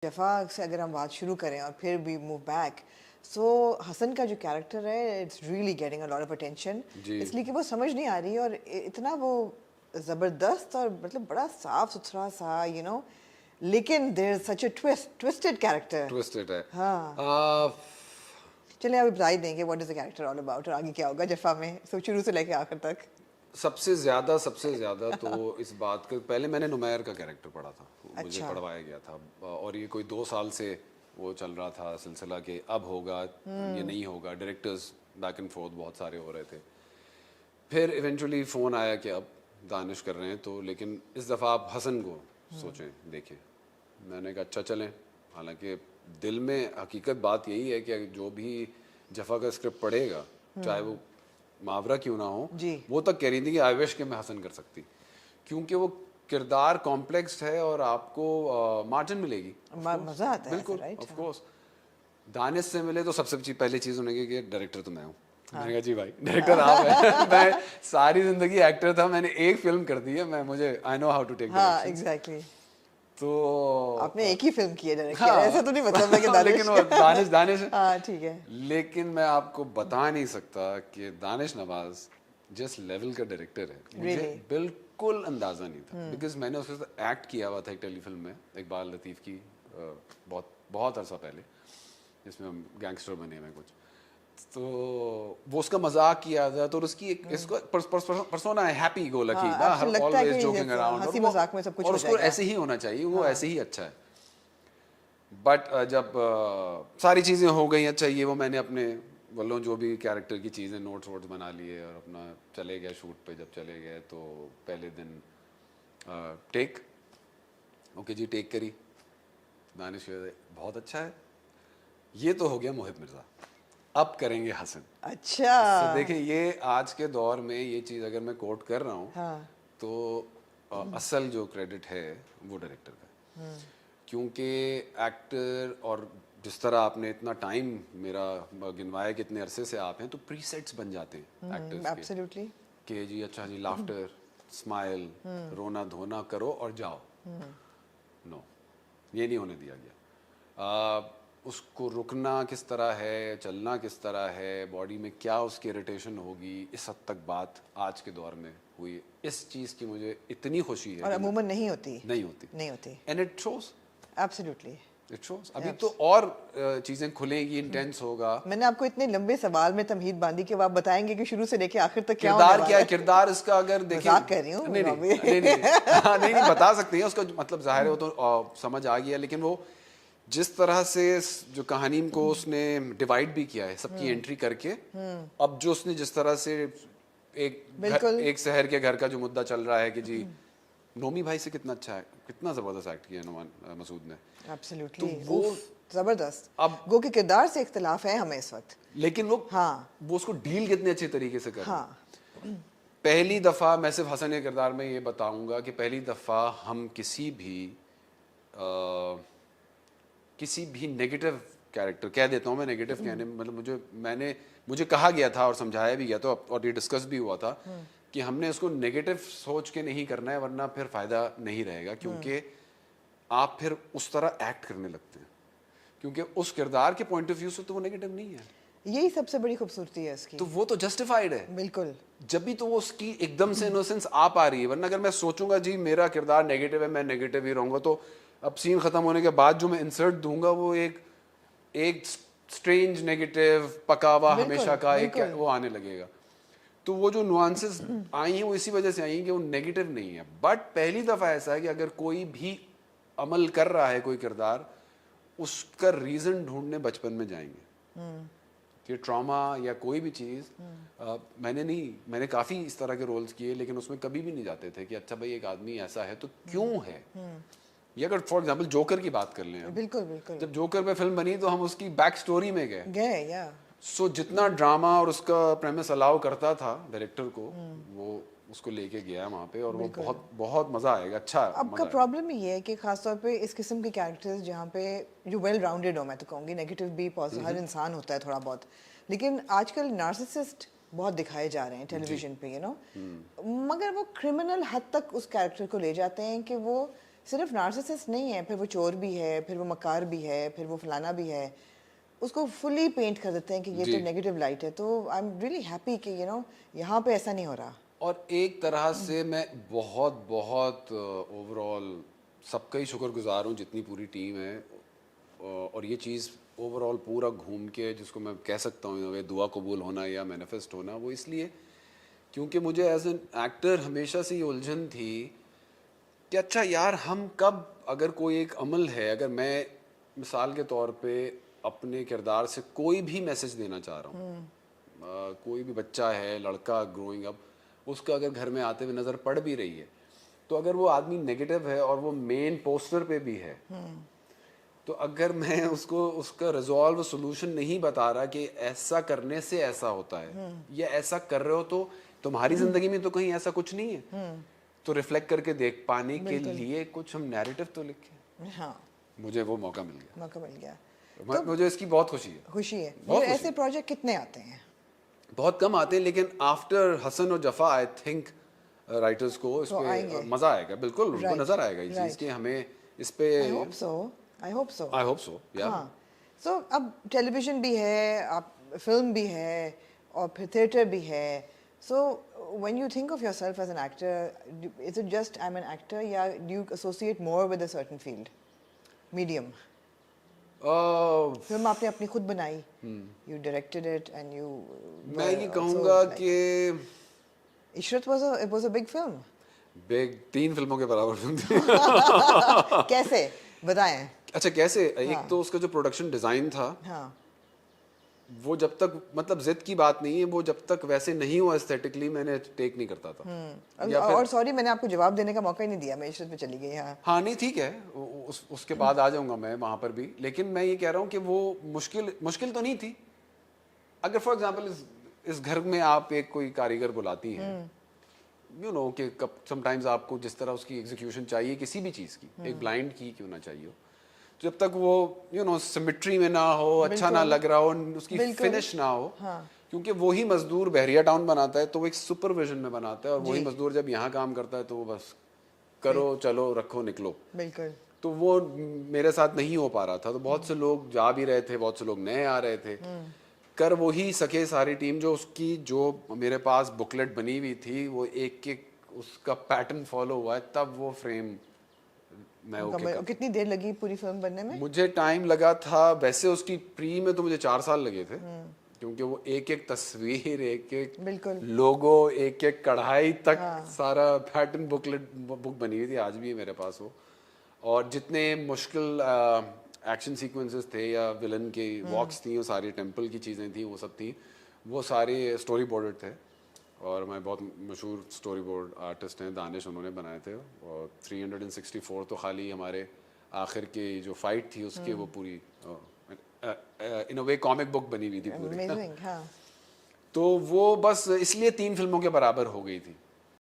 जफ़ा से अगर हम बात शुरू करें और फिर भी मूव बैक, सो हसन का जो कैरेक्टर है it's really getting a lot of attention, जी। इसलिए कि वो समझ नहीं आ रही और इतना वो ज़बरदस्त और मतलब बड़ा साफ सुथरा सा लेकिन there is such a twisted character. Twisted है। हाँ, आ, चलिए आप बता ही देंगे what is the character all about और आगे क्या होगा जफ़ा में, सो शुरू से लेके आखिर तक। सबसे ज़्यादा तो इस बात का पहले मैंने नुमैर का कैरेक्टर पढ़ा था, मुझे अच्छा। पढ़वाया गया था। और ये कोई 2 साल से वो चल रहा था सिलसिला कि अब होगा ये नहीं होगा, डायरेक्टर्स बैक एंड फोर्थ बहुत सारे हो रहे थे। फिर इवेंचुअली फ़ोन आया कि अब दानिश कर रहे हैं, तो लेकिन इस दफ़ा आप हसन को सोचें देखें। मैंने कहा अच्छा चलें। हालांकि दिल में हकीकत बात यही है कि जो भी जफ़ा का स्क्रिप्ट पढ़ेगा, चाहे वो मुहावरा क्यों ना हो, जी। वो तक कह रही थी कि आई विश कि मैं हसन कर सकती, क्योंकि वो किरदार कॉम्प्लेक्स है और आपको मार्जिन मिलेगी। मज़ा आता है ऐसा, बिल्कुल, राइट? Of course. दानिश से मिले तो सबसे पहली चीज़ उन्हें कि डायरेक्टर तो मैं हूँ। मैंने कहा जी भाई डायरेक्टर आप हैं। मैं सारी जिंदगी एक्टर था, मैंने एक फिल्म कर दी है, मैं मुझे I know how to take हाँ, डायरेक्शन। एग्जैक्टली। तो आपने एक ही फिल्म की है डायरेक्ट किया, ऐसा हाँ तो नहीं मतलब है कि दानिश। लेकिन वो दानिश दानिश है। हाँ, ठीक है। लेकिन मैं आपको बता नहीं सकता कि दानिश नवाज जिस लेवल का डायरेक्टर है, मुझे Really? बिल्कुल अंदाजा नहीं था, बिकॉज मैंने उसके साथ एक्ट किया हुआ था एक टेलीफिल्म में, इकबाल लतीफ़ की, बहुत बहुत अरसा पहले, जिसमें हम गैंगस्टर बने हुए कुछ। तो वो उसका मजाक किया था, तो उसकी एक इसको पर्सोना है हैप्पी गो लकी हाँ, ना, हर आपको लगता है ऑलवेज कि जोकिंग अराउंड, हंसी मजाक में सब कुछ और हो उसको जाएगा। ऐसे ही होना चाहिए, वो हाँ। ऐसे ही अच्छा है। बट जब सारी चीज़ें हो गई, अच्छा ये वो मैंने अपने वल्लों जो भी कैरेक्टर की चीज़ें नोट्स वोट्स बना लिए और अपना चले गए शूट पे। जब चले गए तो पहले दिन टेक, ओके जी टेक करी, दानिश बहुत अच्छा है, ये तो हो गया मोहित मिर्ज़ा, अब करेंगे हसन। अच्छा। तो देखें ये आज के दौर में ये चीज़ अगर मैं कोट कर रहा हूँ, हाँ। तो असल जो क्रेडिट है वो डायरेक्टर का है। क्योंकि एक्टर, और जिस तरह आपने इतना टाइम मेरा गिनवाया कि इतने अरसे से आप हैं, तो प्रीसेट्स बन जाते हैं एक्टर्स के एब्सोल्युटली। कि जी अच्छा जी लाफ्टर, स्माइल, रोना धोना करो और जाओ। नो, ये नहीं होने दिया गया। उसको रुकना किस तरह है, चलना किस तरह है, बॉडी में क्या उसकी इरिटेशन होगी, इस हद तक बात आज के दौर में हुई। इस चीज़ की मुझे इतनी खुशी है और कि अमूमन नहीं होती। नहीं होती, नहीं होती। And it shows, absolutely. It shows. अभी तो और चीज़ें खुलेंगी, इंटेंस होगा। मैंने आपको इतने लंबे सवाल में तमहीद बांधी कि अब आप बताएंगे कि शुरू से लेके आखिर तक क्या होने किरदार क्या वाला है, है। किरदार इसका अगर देखें, मजाक कर रही हूँ नहीं नहीं अभी। नहीं नहीं हाँ, नहीं नहीं बता सकते हैं उसका मतलब, जाहिर है वो तो समझ आ गया। लेकिन वो जिस तरह से जो कहानी को उसने डिवाइड भी किया है सबकी एंट्री करके, अब जो उसने जिस तरह से बिल्कुल। एक शहर के घर का जो मुद्दा चल रहा है कि जी नोमी भाई से कितना अच्छा है, कितना जबरदस्त एक्ट किया नुमान मसूद ने। एब्सोल्युटली। तो वो जबरदस्त। अब गो के किरदार से इख्तिलाफ है हमें इस वक्त। लेकिन वो हाँ। वो उसको डील कितने अच्छे तरीके से कर रहे हैं। हाँ। पहली दफ़ा मैं सिर्फ हसन के किरदार में ये बताऊंगा कि पहली दफ़ा हम किसी भी नेगेटिव कैरेक्टर, कह देता हूँ मैं नेगेटिव कहने में, मतलब मुझे कहा गया था और समझाया भी गया था और ये डिस्कस भी हुआ था कि हमने उसको नेगेटिव सोच के नहीं करना है, वरना फिर फ़ायदा नहीं रहेगा, क्योंकि आप फिर उस तरह एक्ट करने लगते हैं, क्योंकि उस किरदार के पॉइंट ऑफ व्यू से तो वो नेगेटिव नहीं है, यही सबसे बड़ी खूबसूरती है इसकी। तो वो तो जस्टिफाइड है। बिल्कुल। जब भी तो वो उसकी एकदम से इनोसेंस आ पा रही है, वरना अगर मैं सोचूंगा जी मेरा किरदार नेगेटिव है, मैं नेगेटिव ही रहूंगा, तो अब सीन खत्म होने के बाद जो मैं इंसर्ट दूंगा वो एक स्ट्रेंज नेगेटिव पका हुआ हमेशा का एक बिल्कुल। वो आने लगेगा। तो वो जो नुआंसेस आई हैं वो इसी वजह से आई हैं कि वो नेगेटिव नहीं है। बट पहली दफा ऐसा है कि अगर कोई भी अमल कर रहा है कोई किरदार, उसका रीजन ढूंढने बचपन में जाएंगे कि ट्रॉमा या कोई भी चीज़। मैंने काफ़ी इस तरह के रोल्स किए, लेकिन उसमें कभी भी नहीं जाते थे कि अच्छा भाई एक आदमी ऐसा है तो क्यों है। ये अगर फॉर एग्जांपल जोकर की बात कर लें हम, बिल्कुल बिल्कुल। जब जोकर पे फिल्म बनी तो हम उसकी बैक स्टोरी में गए। या सो जितना ड्रामा और उसका प्रेमिस अलाउ करता था डायरेक्टर को, वो उसको लेके गया वहाँ पे, और वो बहुत बहुत मज़ा आएगा। अच्छा अब का प्रॉब्लम ये है कि खासतौर पे इस किस्म के कैरेक्टर्स जहाँ पे जो वेल राउंडेड हो, मैं तो कहूँगी नेगेटिव भी पॉजिटिव, हर इंसान होता है थोड़ा बहुत, लेकिन आजकल नार्सिसिस्ट बहुत दिखाए जा रहे हैं टेलीविजन पे, मगर वो क्रिमिनल हद तक उस कैरेक्टर को ले जाते हैं कि वो सिर्फ नार्सिसिस्ट नहीं है, फिर वो चोर भी है, फिर वो मकार भी है, फिर वो फलाना भी है, उसको फुली पेंट कर देते हैं कि ये जी। तो नेगेटिव लाइट है। तो आई एम रियली हैप्पी कि यहाँ पे ऐसा नहीं हो रहा। और एक तरह से मैं बहुत बहुत ओवरऑल सबका ही शुक्रगुजार हूँ, जितनी पूरी टीम है। और ये चीज़ ओवरऑल पूरा घूम के जिसको मैं कह सकता हूँ ये दुआ कबूल होना या मैनिफेस्ट होना, वो इसलिए क्योंकि मुझे एज एन एक्टर हमेशा से ये उलझन थी कि अच्छा यार, हम कब, अगर कोई एक अमल है, अगर मैं मिसाल के तौर पे अपने किरदार से कोई भी मैसेज देना चाह रहा हूँ, कोई भी बच्चा है, लड़का ग्रोइंग अप, उसका अगर घर में आते हुए नज़र पड़ भी रही है, तो अगर वो आदमी नेगेटिव है और वो मेन पोस्टर पे भी है, तो अगर मैं उसको उसका रिजॉल्व सोल्यूशन नहीं बता रहा कि ऐसा करने से ऐसा होता है या ऐसा कर रहे हो तो तुम्हारी जिंदगी में तो कहीं ऐसा कुछ नहीं है, तो रिफ्लेक्ट करके देख पाने के लिए कुछ हम नैरेटिव तो लिखें। हाँ, मुझे वो मौका मिल गया, मौका मिल गया, मुझे इसकी बहुत खुशी है। खुशी है। बहुत ये खुशी ऐसे प्रोजेक्ट कितने आते हैं? बहुत कम आते हैं, लेकिन आफ्टर हसन और जफा आई थिंक राइटर्स को इस तो पे आएंगे। मजा आएगा, बिल्कुल उनको Right, नजर आएगा ये चीज right. कि हमें इस पे I hope so, I hope so. I hope so या हाँ, सो अब टेलीविजन भी है, आप फिल्म भी है, और फिर थिएटर भी है। So when you think of yourself as an actor, is it just I am an actor, या do you associate more with a certain field, medium? Film आपने अपनी खुद बनाई, you directed it and you, मैं ये कहूँगा कि Ishrat was a big film. Big 3 फिल्मों के बराबर फिल्म थी। कैसे बताएं? अच्छा कैसे, एक तो उसका जो प्रोडक्शन डिजाइन था, हाँ, वो जब तक, मतलब जिद की बात नहीं है, वो जब तक वैसे नहीं हुआ एस्थेटिकली, मैंने टेक नहीं करता था। और सॉरी मैंने आपको जवाब देने का मौका ही नहीं दिया, मैं इशरत पे चली गई। हाँ नहीं ठीक है, उसके बाद आ जाऊंगा मैं वहां पर भी, लेकिन मैं ये कह रहा हूँ कि वो मुश्किल तो नहीं थी। अगर फॉर एग्जाम्पल इस घर में आप एक कोई कारीगर बुलाती हैं, यू नो कि समटाइम्स आपको जिस तरह उसकी एग्जीक्यूशन चाहिए किसी भी चीज़ की, एक ब्लाइंड की क्यों ना चाहिए हो, जब तक वो यू नो सिमेट्री में ना हो, अच्छा ना लग रहा हो, उसकी फिनिश ना हो, क्योंकि वही मजदूर बहरिया टाउन बनाता है तो वो एक सुपरविजन में बनाता है, और वही मजदूर जब यहाँ काम करता है तो वो बस करो चलो रखो निकलो। बिल्कुल। तो वो मेरे साथ नहीं हो पा रहा था, तो बहुत से लोग जा भी रहे थे, बहुत से लोग नए आ रहे थे, कर वही सके सारी टीम, जो उसकी जो मेरे पास बुकलेट बनी हुई थी वो एक एक उसका पैटर्न फॉलो हुआ है, तब वो फ्रेम मैं ओके। कितनी देर लगी पूरी फिल्म बनने में? मुझे टाइम लगा था, वैसे उसकी प्री में तो मुझे 4 साल लगे थे, क्योंकि वो एक एक तस्वीर, एक एक लोगो, एक एक कढ़ाई तक सारा पैटर्न बुक बनी हुई थी, आज भी मेरे पास हो। और जितने मुश्किल एक्शन सीक्वेंसेस थे या विलन के वॉक्स थी, वो सारी टेम्पल की चीज़ें थी, वो सब थी, वो सारे स्टोरी बोर्डेड थे। और मैं बहुत मशहूर स्टोरी बोर्ड आर्टिस्ट हैं दानिश, उन्होंने बनाए थे। और 364 तो खाली हमारे आखिर की जो फाइट थी उसके वो पूरी इन अ वे कॉमिक बुक बनी हुई थी पूरी। Amazing, हाँ। तो वो बस इसलिए 3 फिल्मों के बराबर हो गई थी।